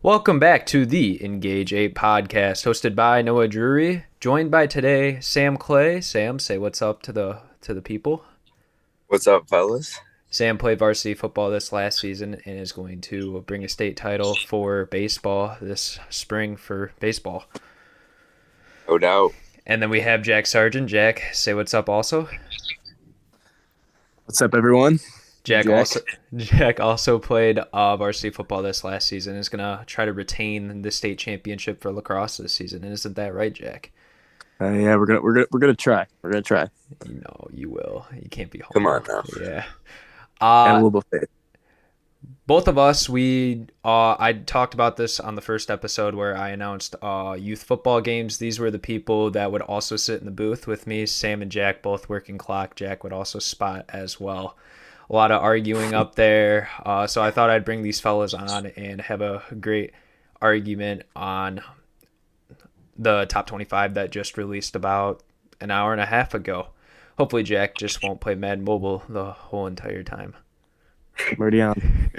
Welcome back to the Engage 8 podcast, hosted by Noah Drury, joined by today Sam Clay. Sam, say what's up to the people. What's up, fellas? Sam played varsity football this last season and is going to bring a state title for baseball this spring for baseball. No doubt. And then we have Jack Sargeant. Jack, say what's up also. What's up, everyone? Jack also played varsity football this last season and is going to try to retain the state championship for lacrosse this season. And isn't that right, Jack? Yeah, we're gonna try. We're gonna try. You know, you will. You can't be home. Come on now. Yeah. And a little bit of faith. Both of us, I talked about this on the first episode where I announced youth football games. These were the people that would also sit in the booth with me. Sam and Jack both working clock. Jack would also spot as well. A lot of arguing up there. So I thought I'd bring these fellas on and have a great argument on the top 25 that just released about an hour and a half ago. Hopefully Jack just won't play Madden Mobile the whole entire time. I'm already on.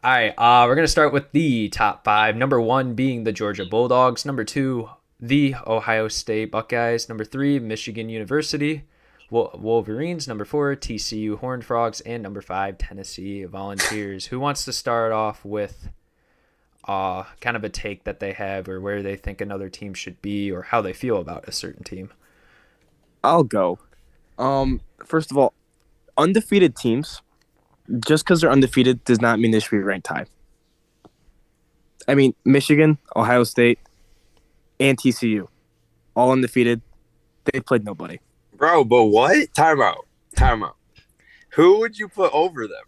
All right, we're going to start with the top 5. Number 1 being the Georgia Bulldogs. Number 2, the Ohio State Buckeyes. Number 3, Michigan University Wolverines. Number 4, TCU Horned Frogs. And number 5, Tennessee Volunteers. Who wants to start off with kind of a take that they have or where they think another team should be or how they feel about a certain team? I'll go. First of all, undefeated teams, just because they're undefeated does not mean they should be ranked high. I mean, Michigan, Ohio State, and TCU, all undefeated. They played nobody. Bro, but what? Time out. Who would you put over them?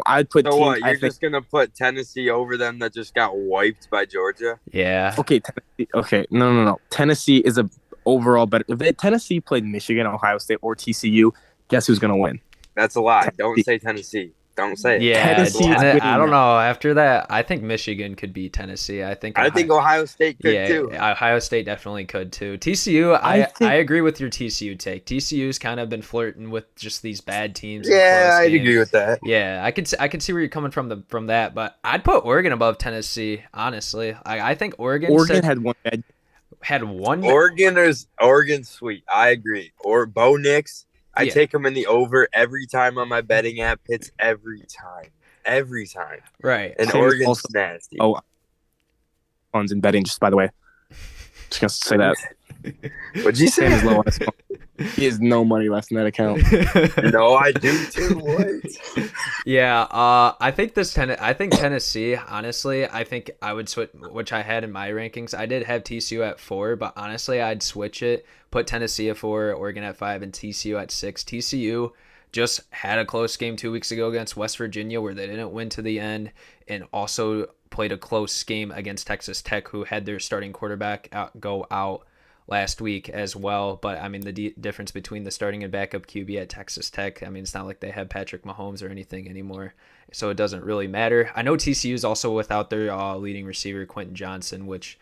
I'd put So teams. what? You're just going to put Tennessee over them that just got wiped by Georgia? Yeah. Okay, Tennessee. Okay, no. Tennessee is a overall better. If Tennessee played Michigan, Ohio State, or TCU, guess who's going to win? That's a lie. Tennessee. Don't say Tennessee. Don't say it. Yeah, Tennessee is I don't winning know. After that, I think Michigan could beat Tennessee. I think Ohio State could too. Ohio State definitely could too. TCU, I agree with your TCU take. TCU's kind of been flirting with just these bad teams. Yeah, I'd agree with that. Yeah, I could see where you're coming from that, but I'd put Oregon above Tennessee. Honestly, I think Oregon had one bad. Oregon's sweet. I agree. Or Bo Nix. I take him in the over every time on my betting app. Hits every time. Right. And Oregon's nasty. Oh, funds in betting. Just by the way, just gonna say that. What'd you say? Sam is low on his phone. He has no money left in that account. No, I do too. What? Yeah, I think Tennessee. Honestly, I think I would switch, which I had in my rankings. I did have TCU at 4, but honestly, I'd switch it. Put Tennessee at 4, Oregon at 5, and TCU at 6. TCU just had a close game 2 weeks ago against West Virginia where they didn't win to the end, and also played a close game against Texas Tech, who had their starting quarterback go out last week as well. But I mean, the difference between the starting and backup QB at Texas Tech, I mean, it's not like they have Patrick Mahomes or anything anymore, so it doesn't really matter. I know TCU is also without their leading receiver Quentin Johnson, which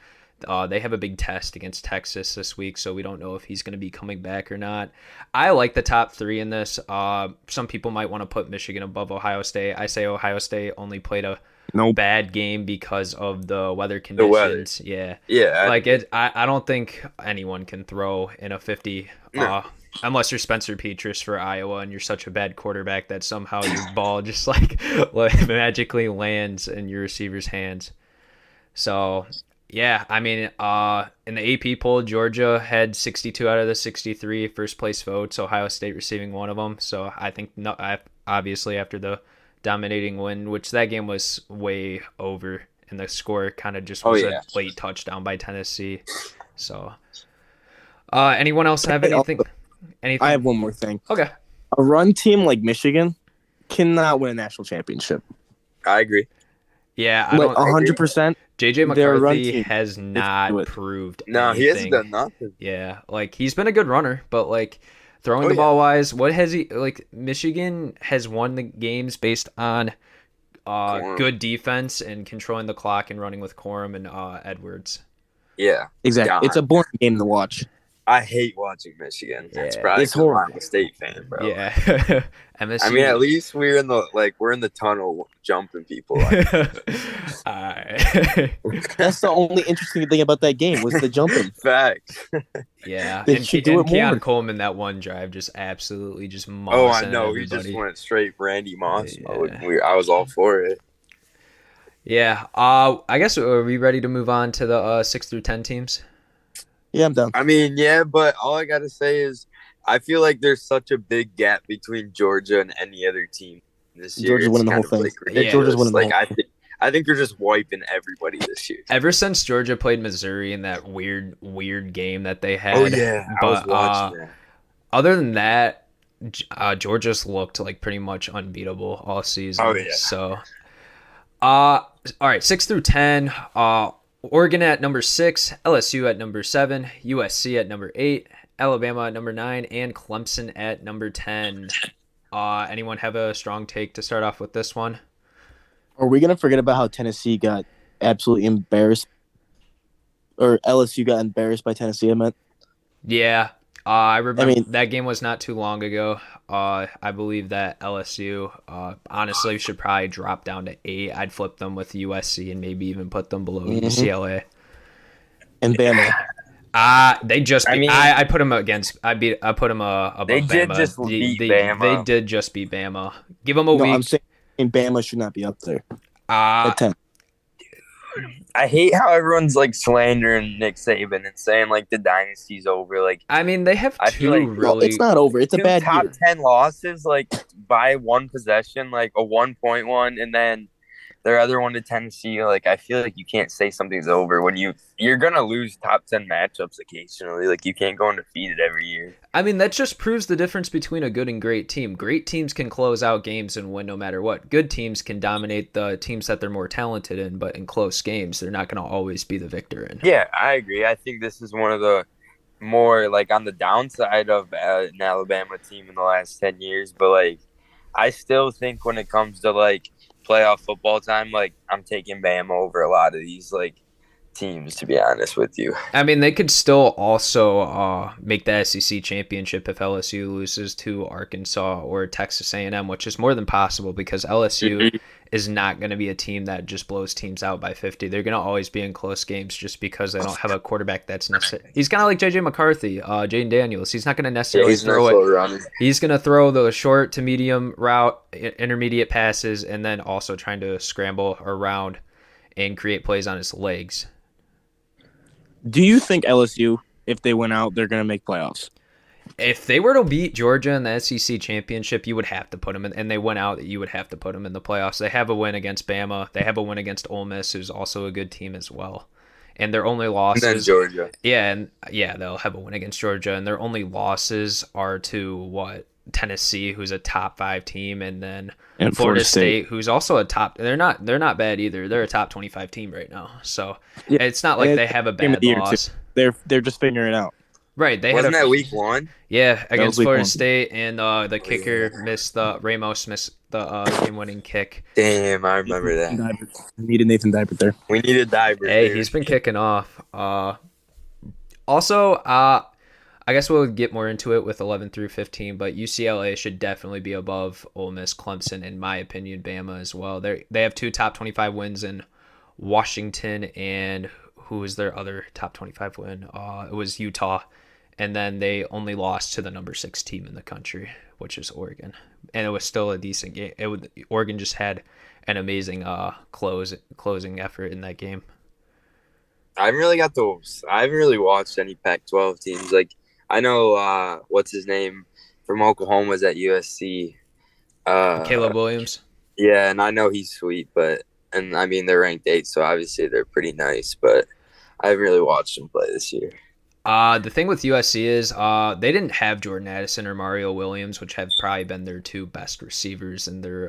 they have a big test against Texas this week, so we don't know if he's going to be coming back or not. I like the top 3 in this. Some people might want to put Michigan above Ohio State. I say Ohio State only played a bad game because of the weather conditions. Yeah. I don't think anyone can throw in a 50 unless you're Spencer Petras for Iowa and you're such a bad quarterback that somehow your ball just like magically lands in your receiver's hands. So yeah, I mean, in the AP poll, Georgia had 62 out of the 63 first place votes, Ohio State receiving one of them. So I think obviously after the dominating win, which that game was way over, and the score kind of just was a late touchdown by Tennessee. So, anyone else have anything? I have one more thing. Okay. A run team like Michigan cannot win a national championship. I agree. Yeah, 100%. JJ McCarthy has not proved anything. He hasn't done nothing. Yeah, like he's been a good runner, but like throwing the ball wise, what has he like? Michigan has won the games based on good defense and controlling the clock and running with Corum and Edwards. Yeah, exactly. It's a boring game to watch. I hate watching Michigan. That's Yeah. probably It's because horrible. I'm a state fan, bro. Yeah. I mean, at MSU. least we're in the tunnel jumping people. Alright. That's the only interesting thing about that game was the jumping. Facts. Yeah, They and should do it Keon more. Coleman that one drive just absolutely just Oh, I mossing at know. He just everybody. went straight Randy Moss mode. Yeah. I was all for it. Yeah. I guess are we ready to move on to the 6 through 10 teams? Yeah, I'm down. I mean, yeah, but all I gotta say is I feel like there's such a big gap between Georgia and any other team this year. Georgia's It's winning the kind whole of, thing. like, Yeah, Georgia's winning the ridiculous. whole thing. I think you're just wiping everybody this year. Ever since Georgia played Missouri in that weird game that they had. Oh yeah, I was But watching that. other than that, Georgia's looked like pretty much unbeatable all season. Oh, yeah. So, all right, 6 through 10. Oregon at number 6, LSU at number 7, USC at number 8, Alabama at number 9, and Clemson at number 10. Anyone have a strong take to start off with this one? Are we gonna forget about how Tennessee got absolutely embarrassed, or LSU got embarrassed by Tennessee? I meant. Yeah, I remember mean- that game was not too long ago. I believe that LSU honestly should probably drop down to 8. I'd flip them with USC and maybe even put them below UCLA. And Bama. They just. I mean- I put them against. I put them above They did Bama. just beat they, Bama. They did just beat Bama. Give them a No, week. I'm saying Bama should not be up there Uh, at 10. I hate how everyone's like slandering Nick Saban and saying like the dynasty's over. Like I mean, they have I two feel like- Well, really. it's not over. It's a two bad top year. 10 losses like by one possession, like a 1-point one, and then their other one to Tennessee. Like I feel like you can't say something's over when you're gonna lose top 10 matchups occasionally. Like you can't go undefeated every year. I mean, that just proves the difference between a good and great team. Great teams can close out games and win no matter what. Good teams can dominate the teams that they're more talented in, but in close games, they're not going to always be the victor in. Yeah, I agree. I think this is one of the more like on the downside of an Alabama team in the last 10 years. But like, I still think when it comes to like playoff football time, like I'm taking Bama over a lot of these like teams, to be honest with you. I mean, they could still also make the SEC championship if LSU loses to Arkansas or Texas A&M, which is more than possible because LSU is not going to be a team that just blows teams out by 50. They're going to always be in close games just because they don't have a quarterback that's necessary. He's kind of like J.J. McCarthy, Jaden Daniels. He's not going to necessarily throw it. He's going to throw the short to medium route, intermediate passes, and then also trying to scramble around and create plays on his legs. Do you think LSU, if they went out, they're going to make playoffs? If they were to beat Georgia in the SEC championship, you would have to put them in, and they went out, you would have to put them in the playoffs. They have a win against Bama. They have a win against Ole Miss, who's also a good team as well. And their only losses, And then Georgia. yeah, they'll have a win against Georgia, and their only losses are to Tennessee, who's a top 5 team, and then And Florida State, who's also a top. They're not bad either. They're a top 25 team right now. So Yeah. it's not like they have a Game of bad the year, loss. They're just figuring it out. Right, they Wasn't had that week 1? Yeah, against week Florida 1. State, and the kicker Ramos missed the game-winning kick. Damn, I remember that. We needed Nathan Dybert there. We needed Dybert. Hey, there. he's been kicking off. Also, I guess we'll get more into it with 11 through 15, but UCLA should definitely be above Ole Miss, Clemson, in my opinion, Bama as well. They have 2 top 25 wins in Washington, and who was their other top 25 win? It was Utah. And then they only lost to the number 6 team in the country, which is Oregon. And it was still a decent game. Oregon just had an amazing closing effort in that game. I haven't really watched any Pac-12 teams. Like, I know, what's his name from Oklahoma was at USC. Caleb Williams. Yeah, and I know he's sweet, and I mean, they're ranked 8, so obviously they're pretty nice, but I haven't really watched them play this year. The thing with USC is they didn't have Jordan Addison or Mario Williams, which have probably been their 2 best receivers in their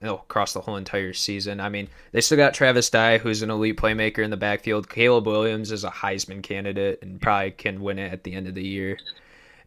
across the whole entire season. I mean, they still got Travis Dye, who's an elite playmaker in the backfield. Caleb Williams is a Heisman candidate and probably can win it at the end of the year.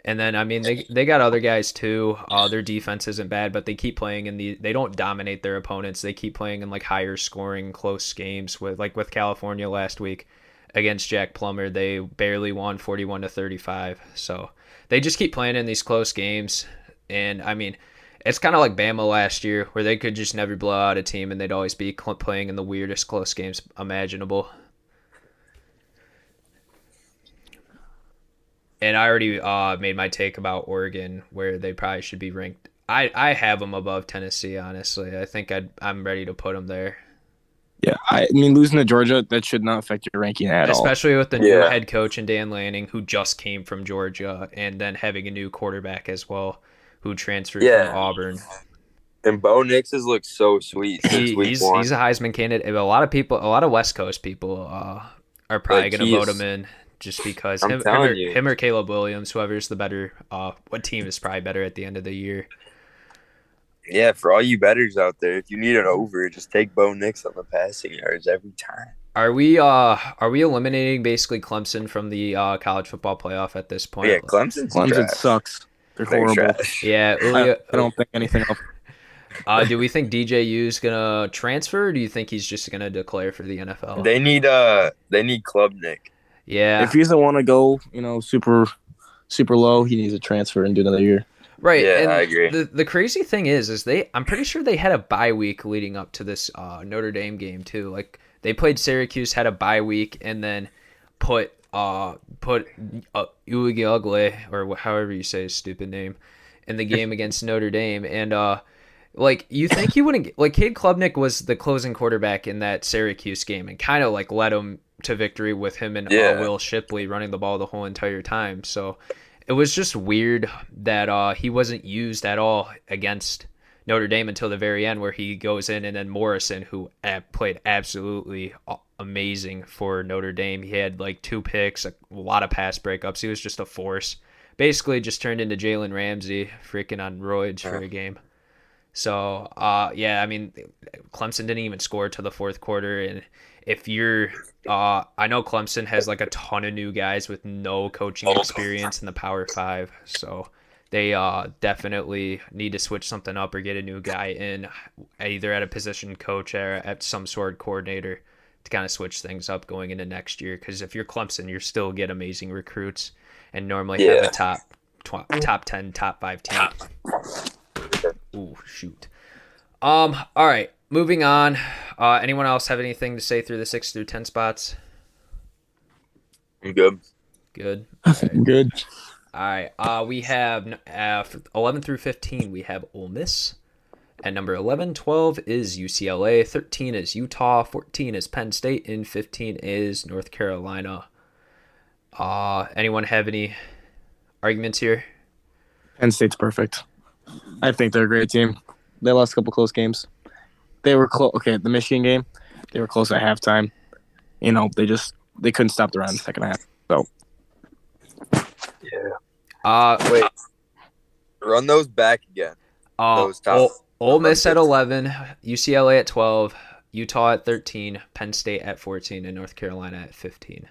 And then, I mean, they got other guys too. Their defense isn't bad, but they keep playing they don't dominate their opponents. They keep playing in like higher scoring, close games with California last week. against Jack Plummer, they barely won 41-35. So they just keep playing in these close games. And, I mean, it's kind of like Bama last year where they could just never blow out a team and they'd always be playing in the weirdest close games imaginable. And I already made my take about Oregon where they probably should be ranked. I have them above Tennessee, honestly. I think I'm ready to put them there. Yeah, I mean, losing to Georgia, that should not affect your ranking at all. Especially with the new head coach and Dan Lanning, who just came from Georgia, and then having a new quarterback as well, who transferred from Auburn. And Bo Nix has looked so sweet since week one. He's a Heisman candidate. A lot of West Coast people are probably going to vote him in just because him or Caleb Williams, whoever's the better, what team is probably better at the end of the year. Yeah, for all you bettors out there, if you need an over, just take Bo Nix on the passing yards every time. Are we eliminating basically Clemson from the college football playoff at this point? Yeah, Clemson sucks. They're horrible. Trash. Yeah, I don't think anything else. Do we think DJU's gonna transfer, or do you think he's just gonna declare for the NFL? They need Club Nick. Yeah. If he doesn't want to go, super low, he needs to transfer and do another year. Right. Yeah, and I agree. The crazy thing is I'm pretty sure they had a bye week leading up to this Notre Dame game too. Like they played Syracuse, had a bye week, and then put Uigliogle, or however you say his stupid name, in the game against Notre Dame. And like you think he wouldn't get, like Cade Klubnik was the closing quarterback in that Syracuse game and kind of like led him to victory with him and Will Shipley running the ball the whole entire time. So it was just weird that he wasn't used at all against Notre Dame until the very end, where he goes in, and then Morrison, who played absolutely amazing for Notre Dame. He had like 2 picks, a lot of pass breakups. He was just a force. Basically just turned into Jalen Ramsey freaking on roids for a game. So, yeah, I mean, Clemson didn't even score to the fourth quarter. And if you're I know Clemson has like a ton of new guys with no coaching experience in the Power 5. So they definitely need to switch something up or get a new guy in, either at a position coach or at some sort of coordinator, to kind of switch things up going into next year. Because if you're Clemson, you still get amazing recruits and normally have a top 10, top 5 team. Ooh, shoot. All right, moving on. Anyone else have anything to say through the 6 through 10 spots? I'm good. Good. I'm good. All right. We have 11 through 15. We have Ole Miss. At number 11, 12 is UCLA. 13 is Utah. 14 is Penn State. And 15 is North Carolina. Anyone have any arguments here? Penn State's perfect. I think they're a great team. They lost a couple close games. They were close. Okay, the Michigan game, they were close at halftime. They couldn't stop the run in the second half. So, yeah. Wait. Run those back again. Those top. Ole Miss at 11, UCLA at 12, Utah at 13, Penn State at 14, and North Carolina at 15.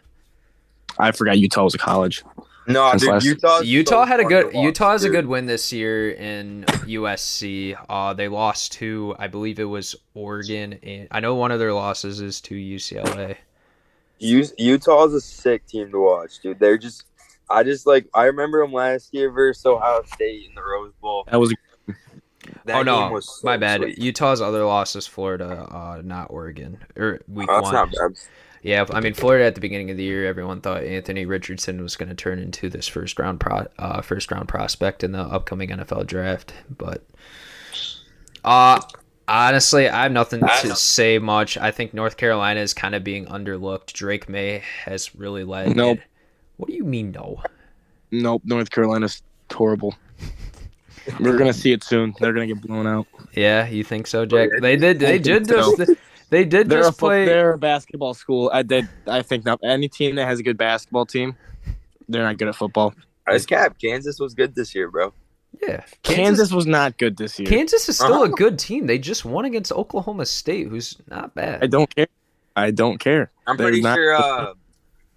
I forgot Utah was a college. No, dude, Utah had a good win this year in USC. They lost to, I believe it was Oregon, and I know one of their losses is to UCLA. Utah is a sick team to watch, dude. I remember them last year versus Ohio State in the Rose Bowl. That was. Game was so my bad. sweet. Utah's other loss is Florida, not Oregon, or week Oh, one. that's not bad. Yeah, I mean, Florida at the beginning of the year, everyone thought Anthony Richardson was going to turn into this first round prospect in the upcoming NFL draft. But honestly, I have nothing to say much. I think North Carolina is kind of being underlooked. Drake May has really led. Nope. What do you mean, no? Nope. North Carolina's horrible. We're gonna see it soon. They're gonna get blown out. Yeah, you think so, Jack? They did just play. They're a basketball school. I think not any team that has a good basketball team, they're not good at football. Kansas was good this year, bro. Yeah, Kansas was not good this year. Kansas is still a good team. They just won against Oklahoma State, who's not bad. I don't care. I'm pretty sure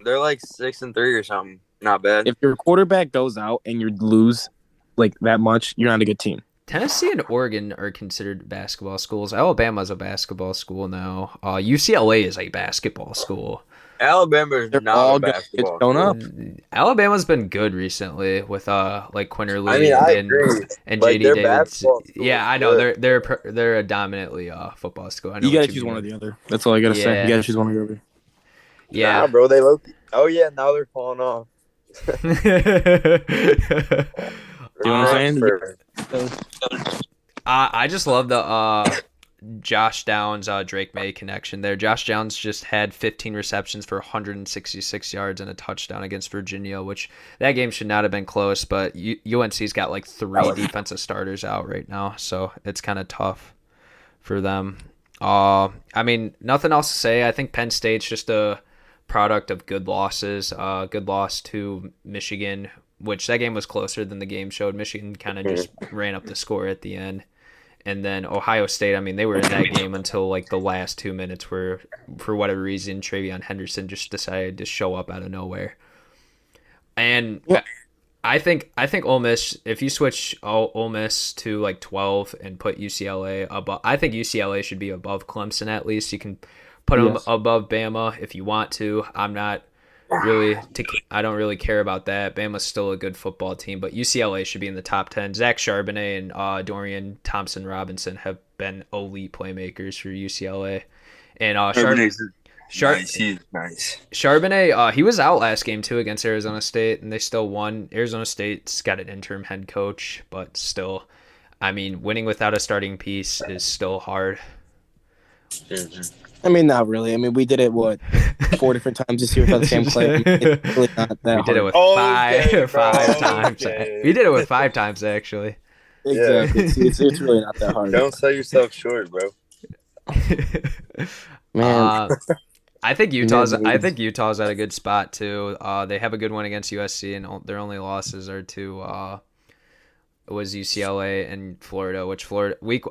they're like 6-3 or something. Not bad. If your quarterback goes out and you lose like that much, you're not a good team. Tennessee and Oregon are considered basketball schools. Alabama's a basketball school now. UCLA is a basketball school. Alabama is They're not all a gonna get basketball shown school. up. Alabama's been good recently with like Quinterly I mean, I and agree. Like, JD their Davis. basketball school Yeah, is I know good. they're a dominantly football school. I know You what gotta you choose mean. one or the other. That's all I gotta say. Yeah. You gotta choose one or the other. Yeah. Nah, bro, they look. Oh yeah, now they're falling off. You know what I'm saying? I just love the Josh Downs, Drake May connection there. Josh Downs just had 15 receptions for 166 yards and a touchdown against Virginia, which that game should not have been close, but UNC's got like 3 defensive starters out right now, so it's kind of tough for them. I mean, nothing else to say. I think Penn State's just a product of good losses. Good loss to Michigan, which that game was closer than the game showed. Michigan kind of just ran up the score at the end. And then Ohio State, I mean, they were in that game until like the last 2 minutes where, for whatever reason, Travion Henderson just decided to show up out of nowhere. And Yeah. I think Ole Miss, if you switch Ole Miss to like 12 and put UCLA above, I think UCLA should be above Clemson at least. You can put them above Bama if you want to. I'm not really, I don't really care about that. Bama's still a good football team, but UCLA should be in the top 10. Zach Charbonnet and Dorian Thompson-Robinson have been elite playmakers for UCLA. And Nice. He's nice. Charbonnet, he was out last game too against Arizona State, and they still won. Arizona State's got an interim head coach, but still, I mean, winning without a starting piece is still hard. I mean, not really. I mean, we did it, 4 different times this year without the same play. It's really not that We did it with five times. We did it with 5 times, actually. Exactly. It's really not that hard. Don't sell yourself short, bro. Man. I think Utah's at a good spot too. They have a good one against USC, and their only losses are to was UCLA and Florida. Which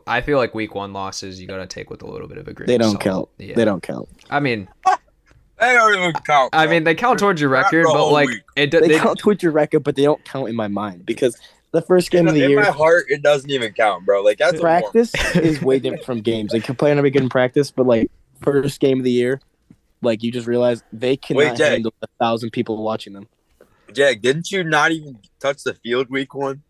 I feel like week 1 losses you got to take with a little bit of a grain. They don't of salt. count. Yeah. They don't count. I mean, They don't even count. I mean, they count towards your record, but like They count towards your record, but they don't count in my mind because the first game of the year. In my heart, it doesn't even count, bro. Like that's practice is way different from games. Like you're playing every good in practice, but like first game of the year, like you just realize they cannot handle 1,000 people watching them. Jack, didn't you not even touch the field week 1?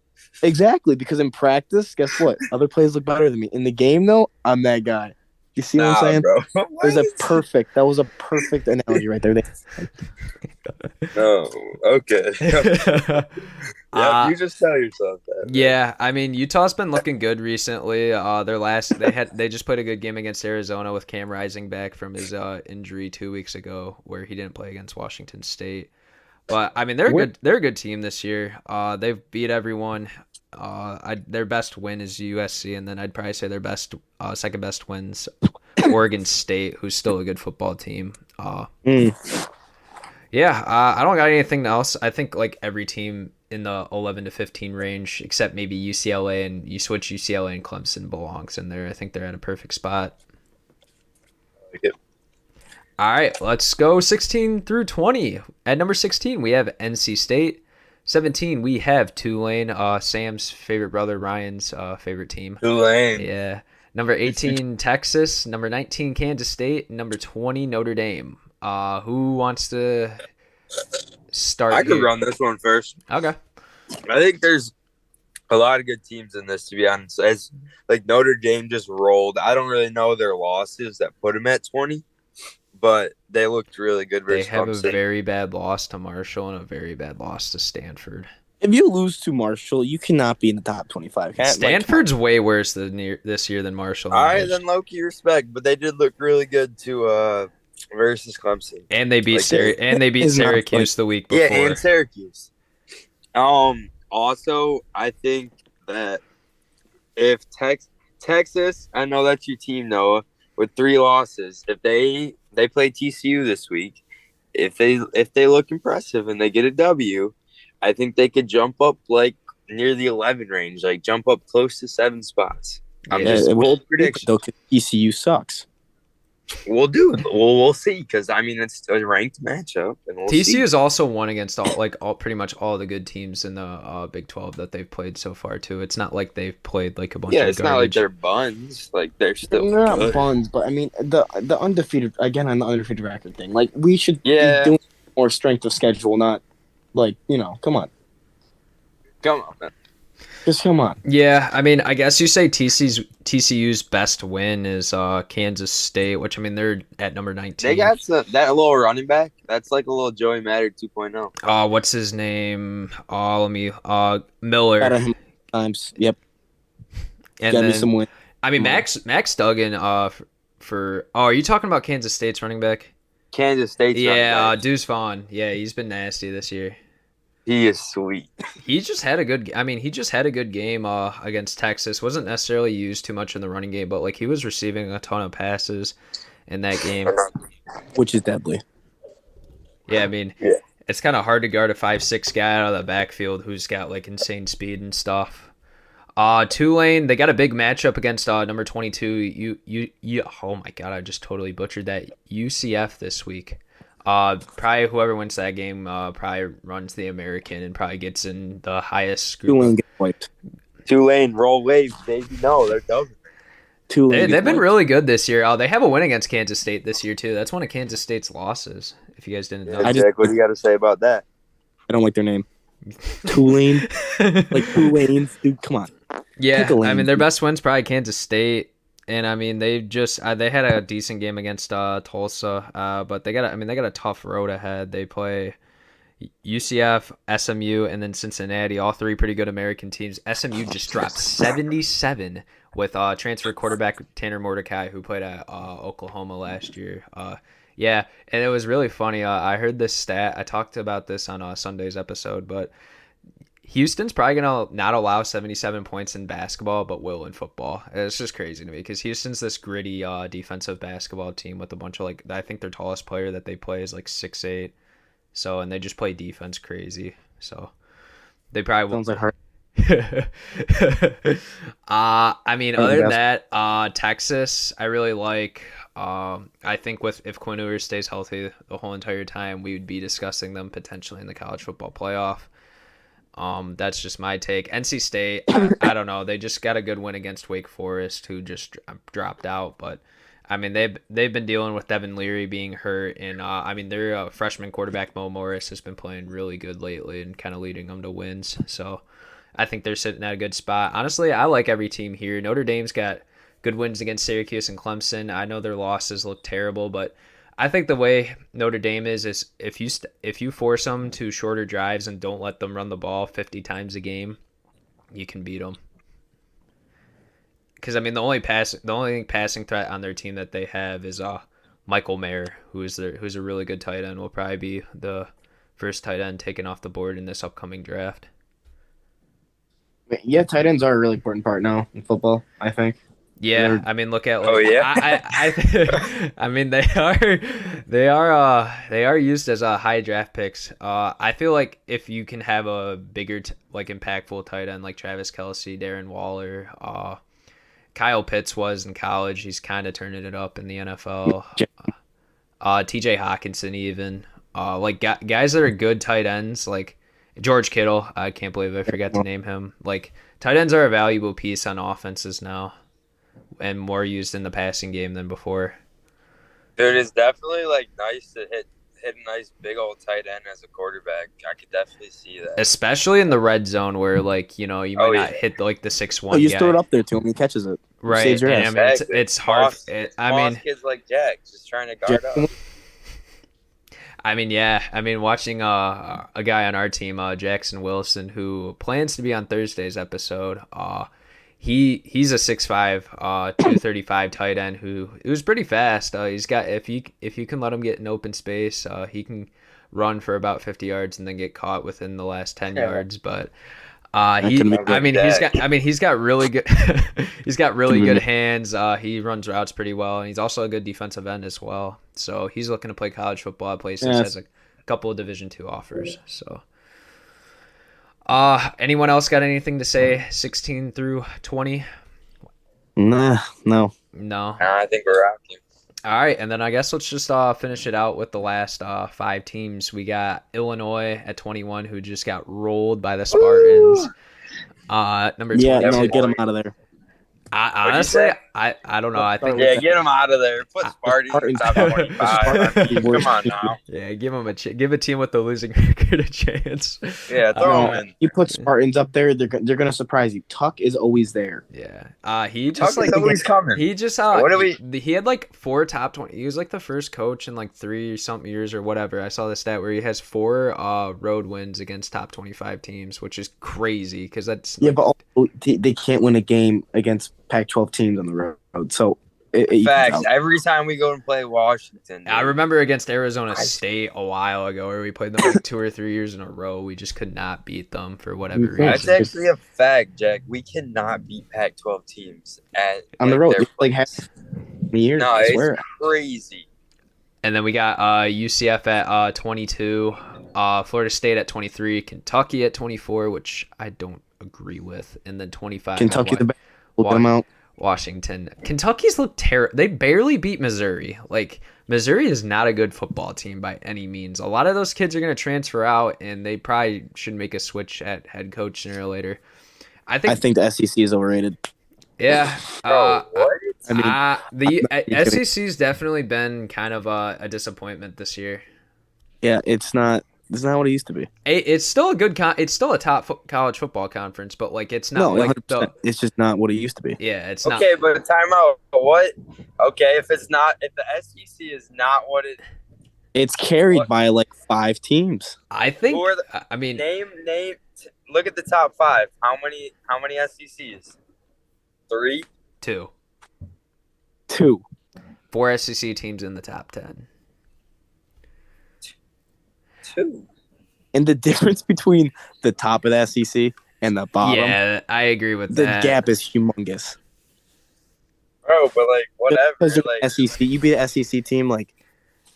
Exactly, because in practice, guess what? Other players look better than me. In the game, though, I'm that guy. You see what I'm saying? Bro. That was a perfect analogy right there. No, okay. You just tell yourself that. Man. Yeah, I mean Utah's been looking good recently. They just played a good game against Arizona with Cam Rising back from his injury 2 weeks ago, where he didn't play against Washington State. But I mean they're a good team this year. They've beat everyone. Their best win is USC, and then I'd probably say their second best wins Oregon State, who's still a good football team. Yeah, I don't got anything else. I think like every team in the 11 to 15 range, except maybe UCLA, and you switch UCLA and Clemson belongs in there. I think they're at a perfect spot. Like All right, let's go 16 through 20. At number 16, we have NC State. 17, we have Tulane, Sam's favorite brother, Ryan's favorite team. Tulane. Yeah. Number 18, Texas. Number 19, Kansas State. Number 20, Notre Dame. Who wants to start? I could run this one first. Okay. I think there's a lot of good teams in this, to be honest. As like Notre Dame just rolled. I don't really know their losses that put them at 20, but they looked really good. They have a very bad loss to Marshall and a very bad loss to Stanford. If you lose to Marshall, you cannot be in the top 25. Stanford's way worse this year than Marshall. All right, then low-key respect, but they did look really good to versus Clemson. And they beat Syracuse the week before. Yeah, and Syracuse. Also, I think that if Texas, I know that's your team, Noah, with 3 losses. If they play TCU this week, if they look impressive and they get a W, I think they could jump up like near the 11 range, like jump up close to 7 spots. I'm just bold prediction. Though ECU sucks. We'll see because I mean it's a ranked matchup, and we'll TCU see. has also won against all pretty much all the good teams in the Big 12 that they've played so far too. It's not like they've played like a bunch Yeah, of it's not like garbage. they're buns. Like they're still They're not good. buns, but I mean the undefeated again on the undefeated record thing. Like we should be Yeah. doing more strength of schedule, not like come on, Come on, man. just come on. Yeah, I mean, I guess you say TCU's best win is Kansas State, which I mean they're at number 19. They got that little running back. That's like a little Joey Matter 2.0. What's his name? Miller. Out of him times, yep. And Got me then, some win. I mean, Max Duggan. For are you talking about Kansas State's running back? Kansas State's running Yeah, back. Deuce Vaughn. Yeah, he's been nasty this year. He is sweet. He just had a good. I mean, he just had a good game against Texas. Wasn't necessarily used too much in the running game, but like he was receiving a ton of passes in that game. Which is deadly. Yeah, I mean, Yeah. it's kind of hard to guard a 5'6" guy out of the backfield who's got like insane speed and stuff. Tulane, they got a big matchup against number 22. Oh my god, I just totally butchered that. UCF this week. Probably whoever wins that game probably runs the American and probably gets in the highest group. Tulane get wiped. Tulane roll waves, baby. No, they're dumb. Tulane. They've been really good this year. They have a win against Kansas State this year too. That's one of Kansas State's losses. If you guys didn't know. Yeah, Jack, what do you got to say about that? I don't like their name. Tulane, like Tulane's, dude. Come on. Yeah, Pick a lane. I mean their best win's probably Kansas State, and I mean they just they had a decent game against Tulsa, but they got a tough road ahead. They play UCF, SMU, and then Cincinnati, all three pretty good American teams. SMU just dropped 77 with transfer quarterback Tanner Mordecai, who played at Oklahoma last year. Yeah, and it was really funny. I heard this stat. I talked about this on Sunday's episode, but Houston's probably going to not allow 77 points in basketball, but will in football. It's just crazy to me because Houston's this gritty defensive basketball team with a bunch of I think their tallest player that they play is like 6'8". So, and they just play defense crazy. So they probably Sounds like hard. I mean, other than that, Texas, I really like. I think if Quinn Ewers stays healthy the whole entire time, we would be discussing them potentially in the college football playoff. That's just my take. NC State, I don't know. They just got a good win against Wake Forest, who just dropped out. But I mean, they've been dealing with Devin Leary being hurt, and I mean, their freshman quarterback Mo Morris has been playing really good lately and kind of leading them to wins. So I think they're sitting at a good spot. Honestly, I like every team here. Notre Dame's got good wins against Syracuse and Clemson. I know their losses look terrible, but I think the way Notre Dame is if you force them to shorter drives and don't let them run the ball 50 times a game, you can beat them. Because I mean, the only passing threat on their team that they have is Michael Mayer, who's a really good tight end. Will probably be the first tight end taken off the board in this upcoming draft. Yeah, tight ends are a really important part now in football, I think. Yeah, I mean, look at. Oh, yeah? I mean, they are used as high draft picks. I feel like if you can have a bigger, impactful tight end like Travis Kelce, Darren Waller, Kyle Pitts was in college, he's kind of turning it up in the NFL. T.J. Hawkinson, even guys that are good tight ends, like George Kittle. I can't believe I forgot to name him. Like, tight ends are a valuable piece on offenses now, and more used in the passing game than before. Dude, it's definitely nice to hit a nice big old tight end as a quarterback. I could definitely see that. Especially in the red zone where you might not hit the 6'1" you guy. just throw it up there to him, he catches it. Right. Saves your And, ass. I mean, it's hard. Kids like Jack just trying to guard up. I mean, yeah. I mean, watching a guy on our team, Jackson Wilson, who plans to be on Thursday's episode. He's a 6'5", 235 tight end who's pretty fast. He's got if you can let him get in open space, he can run for about 50 yards and then get caught within the last 10 yards. But he's got really good he's got really good hands. He runs routes pretty well, and he's also a good defensive end as well. So he's looking to play college football at places. Has a couple of Division II offers. So. Anyone else got anything to say? 16 through 20? No. No. I think we're rocking. All right, and then I guess let's just finish it out with the last 5 teams. We got Illinois at 21, who just got rolled by the Spartans. Number Yeah, 22. no, get them out of there. Honestly, I don't know. I think Yeah, get them out of there. Put Sparty in the top 25. Come on now. Yeah, give them give a team with the losing record a chance. Yeah, throw them in. You put Spartans up there, they're gonna surprise you. Tuck is always there. Yeah. He just Tuck is always coming. He just he had like 4 top 20. He was like the first coach in like 3 something years or whatever. I saw the stat where he has 4 road wins against top 25 teams, which is crazy because that's but also, they can't win a game against Pac-12 teams on the road. So facts. Every time we go and play Washington, dude. I remember against Arizona State a while ago where we played them like 2 or 3 years in a row. We just could not beat them for whatever reason. That's actually a fact, Jack. We cannot beat Pac-12 teams on the road. Like half the year. No, it's crazy. And then we got UCF at 22, Florida State at 23, Kentucky at 24, which I don't agree with, and then 25. Kentucky the best. We'll get them out. Washington. Kentucky's look terrible. They barely beat Missouri. Like, Missouri is not a good football team by any means. A lot of those kids are going to transfer out, and they probably should make a switch at head coach sooner or later. I think the SEC is overrated. Yeah. What? The SEC's definitely been kind of a disappointment this year. Yeah, it's not what it used to be. It's still a good it's still a top college football conference, but like it's not it's just not what it used to be. Yeah, it's not. Okay, but time out. What? Okay, if the SEC is not what it's carried by like 5 teams. I think. Name. Look at the top 5. How many SECs? 3. 2. 4 SEC teams in the top 10. 2. And the difference between the top of the SEC and the bottom. Yeah, I agree with that. The gap is humongous. Bro, but like whatever. Because SEC, you beat an SEC team, like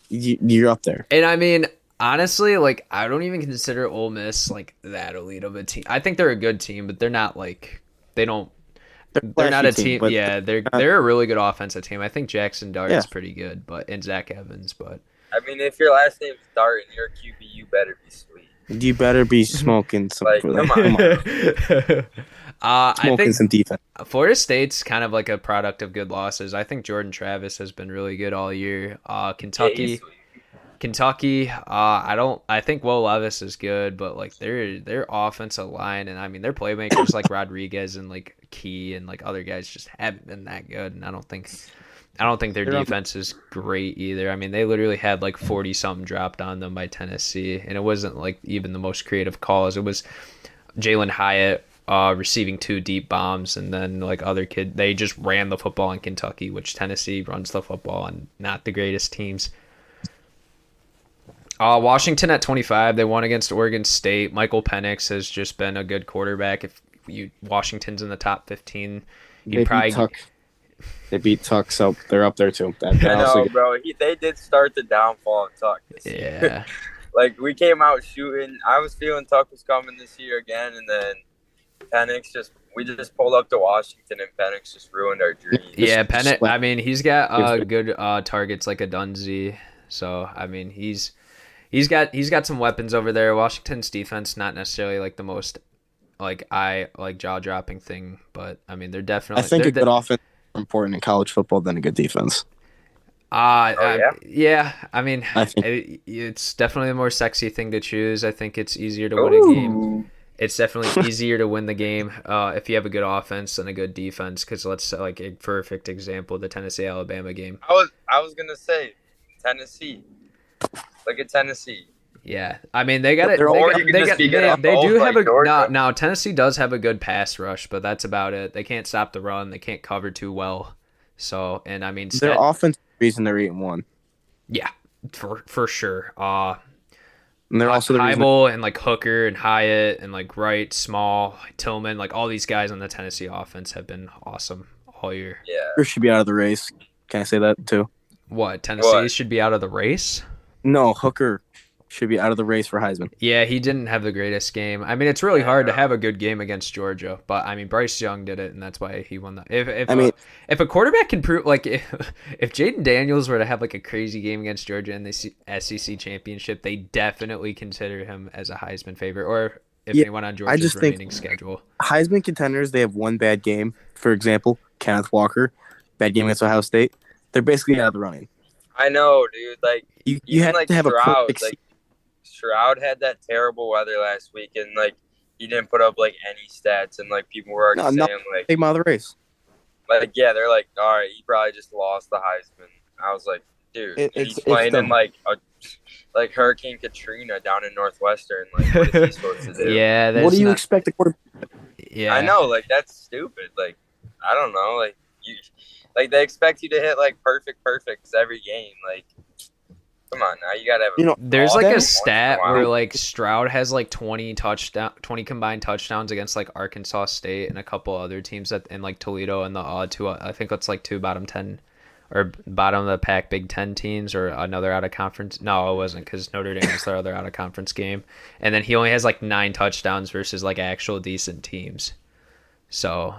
you're up there. And I mean, honestly, like I don't even consider Ole Miss like that elite of a team. I think they're a good team, but they're not like they're not a team. Yeah, they're a really good offensive team. I think Jackson Dart is pretty good, and Zach Evans, but. I mean, if your last name's Dart and you're a QB, you better be sweet. You better be smoking some. Come on. I think some defense. Florida State's kind of like a product of good losses. I think Jordan Travis has been really good all year. Kentucky. I think Will Levis is good, but like their offensive line and I mean their playmakers like Rodriguez and like Key and like other guys just haven't been that good, and I don't think their defense is great either. I mean, they literally had like 40-something dropped on them by Tennessee, and it wasn't like even the most creative calls. It was Jalen Hyatt receiving 2 deep bombs, and then like other kid. They just ran the football in Kentucky, which Tennessee runs the football on not the greatest teams. Washington at 25, they won against Oregon State. Michael Penix has just been a good quarterback. If Washington's in the top 15, They beat Tuck, so they're up there too. I know, bro. They did start the downfall of Tuck this year. Like, we came out shooting. I was feeling Tuck was coming this year again, and then Penix we just pulled up to Washington, and Penix just ruined our dreams. Yeah, Penix, I mean, he's got good targets like a Dunzy. So, I mean, he's got some weapons over there. Washington's defense, not necessarily like the most jaw-dropping thing, but, I mean, they're definitely... I think a good offense important in college football than a good defense. Yeah. I mean, it's definitely a more sexy thing to choose. I think it's easier to win a game. It's definitely easier to win the game if you have a good offense and a good defense. Because let's like a perfect example, the Tennessee-Alabama game. I was gonna say Tennessee. Look at Tennessee. Yeah, I mean they got it. Now Tennessee does have a good pass rush, but that's about it. They can't stop the run. They can't cover too well. So, and I mean their offense reason they're 8-1. Yeah, for sure. And they're also the Heibel and like Hooker and Hyatt and like Wright, Small, Tillman, like all these guys on the Tennessee offense have been awesome all year. Yeah, Hooker should be out of the race. Can I say that too? What, Tennessee should be out of the race? No, Hooker should be out of the race for Heisman. Yeah, he didn't have the greatest game. I mean, it's really hard to have a good game against Georgia, but I mean, Bryce Young did it, and that's why he won that. If a quarterback can prove, like, if Jaden Daniels were to have like a crazy game against Georgia in the SEC championship, they definitely consider him as a Heisman favorite, or if anyone on Georgia's remaining schedule. Heisman contenders, they have one bad game. For example, Kenneth Walker, bad game against Ohio State. They're basically out of the running. I know, dude. Like you have to have Stroud, a perfect. like Stroud had that terrible weather last week, and like he didn't put up like any stats, and like people were already saying like take him out of the race. Like they're like, all right, he probably just lost the Heisman. I was like, dude, he's playing in like Hurricane Katrina down in Northwestern. Like, what is he supposed to do? Yeah, what do you expect the quarterback? Yeah, I know, like that's stupid. Like I don't know, like they expect you to hit like perfects every game. Like, come on now, you gotta have. There's like a stat where like Stroud has like 20 combined touchdowns against like Arkansas State and a couple other teams in like Toledo and the two. I think it's like two bottom 10 or bottom of the pack Big Ten teams or another out of conference. No, it wasn't because Notre Dame was their other out of conference game. And then he only has like 9 touchdowns versus like actual decent teams. So.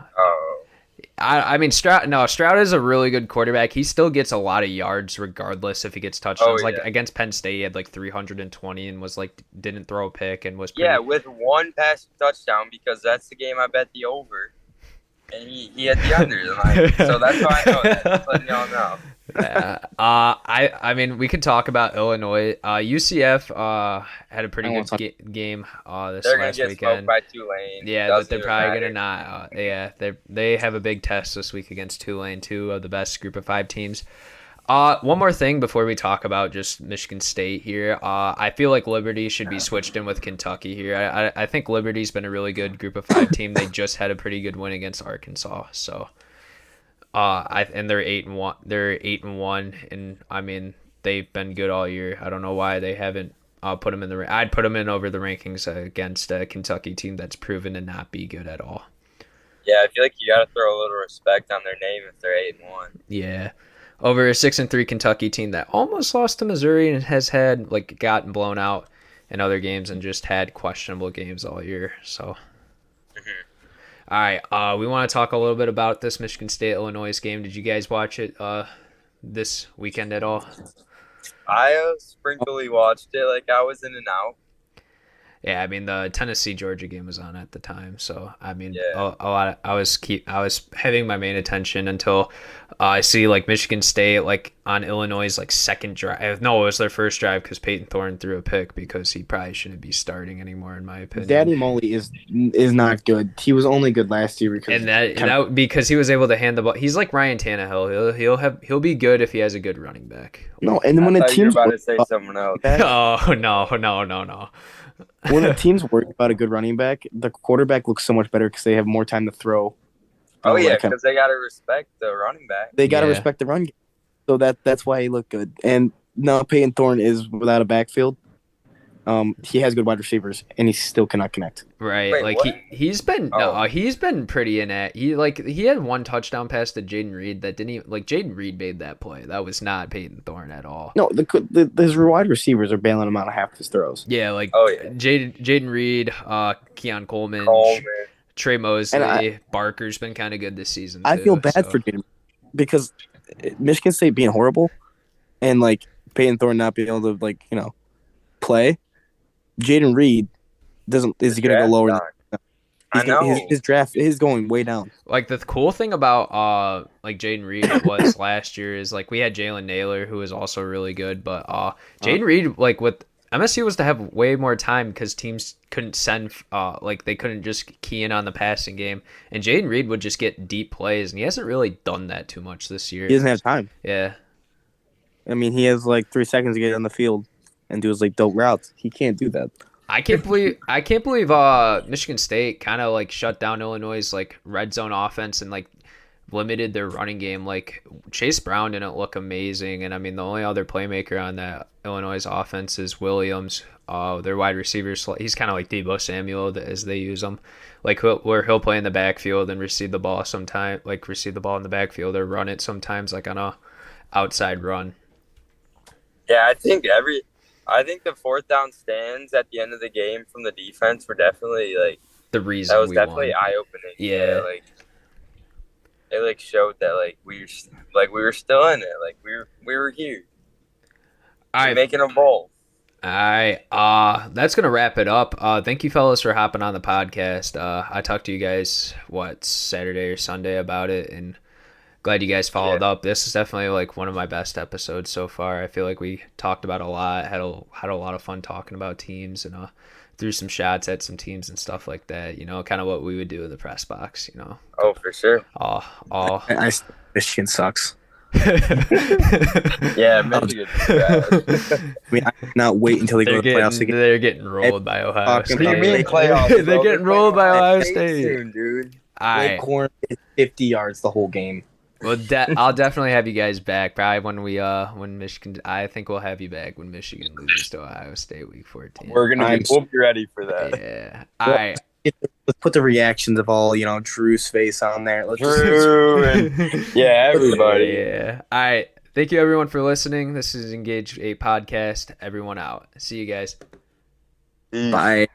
I mean, Stroud is a really good quarterback. He still gets a lot of yards regardless if he gets touchdowns. Like against Penn State, he had like 320 and was like didn't throw a pick and was with one passing touchdown because that's the game I bet the over, and he had the under. So that's why I know that. Just letting y'all know. I mean, we could talk about Illinois. UCF had a pretty good game this they're last gonna get weekend. Smoked by Tulane. Yeah, but they're probably gonna not. They have a big test this week against Tulane, two of the best Group of 5 teams. One more thing before we talk about just Michigan State here. I feel like Liberty should be switched in with Kentucky here. I think Liberty's been a really good Group of 5 team. They just had a pretty good win against Arkansas, so. And they're 8-1. They're 8-1, and I mean they've been good all year. I don't know why they haven't put them in the. I'd put them in over the rankings against a Kentucky team that's proven to not be good at all. Yeah, I feel like you got to throw a little respect on their name if they're 8-1. Yeah, over a 6-3 Kentucky team that almost lost to Missouri and has had like gotten blown out in other games and just had questionable games all year. So. All right, we want to talk a little bit about this Michigan State-Illinois game. Did you guys watch it this weekend at all? I sprinkly watched it, like I was in and out. Yeah, I mean the Tennessee-Georgia game was on at the time, so I mean a lot. I was having my main attention until I see like Michigan State like on Illinois' like second drive. No, it was their first drive because Peyton Thorne threw a pick because he probably shouldn't be starting anymore in my opinion. Daddy Molly is not good. He was only good last year because he was able to hand the ball. He's like Ryan Tannehill. He'll be good if he has a good running back. No, and then when the team's about to say someone else. Oh no. When a team's worried about a good running back, the quarterback looks so much better because they have more time to throw. Oh yeah, because they got to respect the running back. They got to respect the run game. So that's why he looked good. And now Peyton Thorne is without a backfield. He has good wide receivers, and he still cannot connect. Right, Wait, like what? he's been pretty inept. He had one touchdown pass to Jaden Reed that didn't even Jaden Reed made that play. That was not Peyton Thorne at all. No, his wide receivers are bailing him out of half his throws. Yeah, Jaden Reed, Keon Coleman, Trey Mosley, Barker's been kind of good this season. I feel bad for Jaden because Michigan State being horrible, and Peyton Thorne not being able to play. Jaden Reed is he going to go lower? I know his draft is going way down. Like the cool thing about Jaden Reed was last year is we had Jalen Naylor who was also really good, but Jaden Reed with MSU was to have way more time because teams couldn't send they couldn't just key in on the passing game, and Jaden Reed would just get deep plays, and he hasn't really done that too much this year. He doesn't have time. Yeah, I mean he has 3 seconds to get on the field and do his dope routes. He can't do that. I can't believe Michigan State kind of shut down Illinois' red zone offense and limited their running game. Chase Brown didn't look amazing, and I mean the only other playmaker on that Illinois offense is Williams. Their wide receivers, he's kind of like Deebo Samuel as they use him, where he'll play in the backfield and receive the ball sometime, receive the ball in the backfield or run it sometimes on a outside run. Yeah, I think I think the fourth down stands at the end of the game from the defense were definitely like The that reason was we definitely won. eye opening. Yeah. Like it like showed that like we were still in it. Like we were here. All We're right. making a bowl. All right. That's gonna wrap it up. Thank you fellas for hopping on the podcast. I talked to you guys Saturday or Sunday about it, and glad you guys followed up. This is definitely like one of my best episodes so far. I feel like we talked about a lot, had a lot of fun talking about teams, and threw some shots at some teams and stuff like that. You know, kind of what we would do in the press box. You know. Oh, for sure. All. Michigan sucks. Yeah, Michigan. I mean, I cannot wait until they go to the playoffs again. They're getting rolled by Ohio State. What do you mean playoffs? They're getting rolled by Ohio State. Soon, dude. Blake Corn is 50 yards the whole game. Well, I'll definitely have you guys back. Probably when Michigan. I think we'll have you back when Michigan loses to Ohio State week 14. We'll be ready for that. Yeah. All right. Let's put the reactions of all Drew's face on there. Drew and everybody. Yeah. All right. Thank you everyone for listening. This is Engage a Podcast. Everyone out. See you guys. Bye.